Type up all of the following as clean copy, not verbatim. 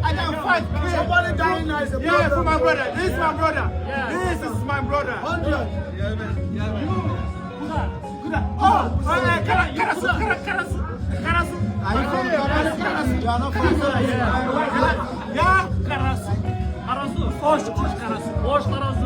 I got 5K. Somebody dying now is a Yeah, for my problem. brother. This is my brother. This is my brother. 100. Oh, Karasu. Are you from Karasu? You are not from Karasu. Yeah, Karasu. Hoş karası. Hoş karası.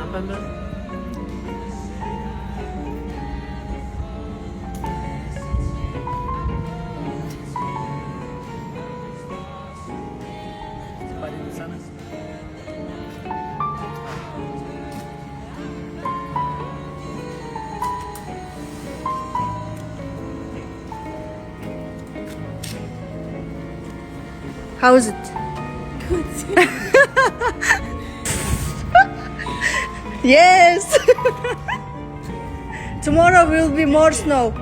Efendim? Hadi sana. How is it? Yes. Tomorrow will be more snow.